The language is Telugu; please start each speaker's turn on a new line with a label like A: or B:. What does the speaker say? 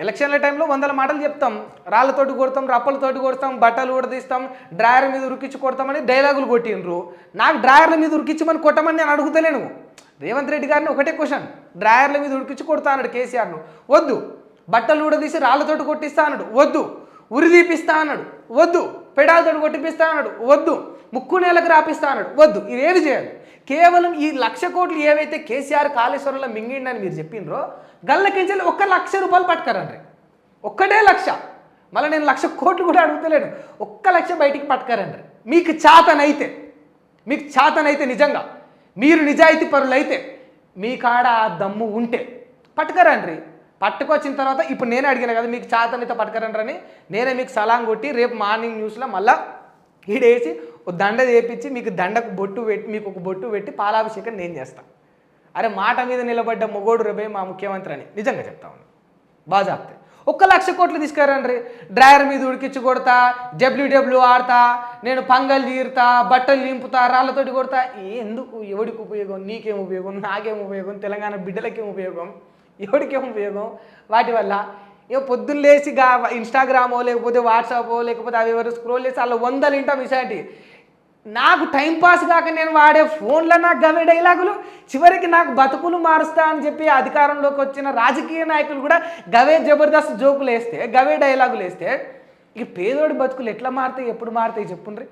A: ఎలక్షన్ల టైంలో 100 మాటలు చెప్తాం, రాళ్ళతోటి కొడతాం, రప్పలతోటి కొడతాం, బట్టలు కూడా తీస్తాం, డ్రాయర్ మీద ఉరికించి కొడతామని డైలాగులు కొట్టిండ్రు. నాకు డ్రాయర్ల మీద ఉరికించమని కొట్టమని నేను అడుగుతలేను. రేవంత్ రెడ్డి గారిని ఒకటే క్వశ్చన్, డ్రాయర్ల మీద ఉరికించి కొడతా అన్నాడు కేసీఆర్ను, వద్దు. బట్టలు కూడా తీసి రాళ్ళతోటి కొట్టిస్తా అన్నాడు, వద్దు. ఉరి తీపిస్తా అన్నాడు, వద్దు. పెడాలతోటి కొట్టిపిస్తా అన్నాడు, వద్దు. ముక్కు నేలకు రాపిస్తా అన్నాడు, వద్దు. ఇవేవి చేయాలి? కేవలం ఈ 1,00,000 కోట్లు ఏవైతే కేసీఆర్ కాళేశ్వరంలో మింగిండని మీరు చెప్పినరో గల్లకించి 1,00,000 రూపాయలు పట్టుకరండి. ఒక్కటే 1,00,000. మళ్ళీ నేను 1,00,000 కోట్లు కూడా అడుగుతలేను, 1,00,000 బయటికి పట్టుకరండి. మీకు చాతనైతే నిజంగా మీరు నిజాయితీ పరులైతే మీ కాడ ఆ దమ్ము ఉంటే పట్టుకరండి. పట్టుకొచ్చిన తర్వాత ఇప్పుడు నేనే అడిగిన కదా మీకు చాతనైతే పట్టుకరండి అని, నేనే మీకు సలాం కొట్టి రేపు మార్నింగ్ న్యూస్లో మళ్ళీ ఈడేసి ఒక దండ చేపించి మీకు దండకు బొట్టు పెట్టి మీకు ఒక బొట్టు పెట్టి పాలాభిషేకం నేను చేస్తాను. అరే మాట మీద నిలబడ్డ మొగోడు రేపే మా ముఖ్యమంత్రి అని నిజంగా చెప్తా ఉన్నాను. బాగా చెప్తే 1,00,000 కోట్లు తీసుకురండి. డ్రైవర్ మీద ఉడికించి కొడతా, డబ్ల్యూడబ్ల్యూ ఆడతా, నేను పంగల్ తీరుతా, బట్టలు నింపుతా, రాళ్ళతోటి కొడతా. ఎందుకు? ఎవడికి ఉపయోగం? నీకేం ఉపయోగం? నాకేం ఉపయోగం? తెలంగాణ బిడ్డలకేం ఉపయోగం? ఎవరికేం ఉపయోగం? వాటి వల్ల ఇక పొద్దున్న లేచి ఇన్స్టాగ్రామో లేకపోతే వాట్సాపో లేకపోతే అవి ఎవరు స్క్రోల్ చేసి అలా 100 వింటాం విషయాటి. నాకు టైంపాస్ కాక నేను వాడే ఫోన్లో నాకు గవే డైలాగులు, చివరికి నాకు బతుకులు మారుస్తా అని చెప్పి అధికారంలోకి వచ్చిన రాజకీయ నాయకులు కూడా గవే జబర్దస్త్ జోకులు వేస్తే, గవే డైలాగులు వేస్తే ఇక పేదోడి బతుకులు ఎట్లా మారుతాయి, ఎప్పుడు మారుతాయి చెప్పుండ్రి.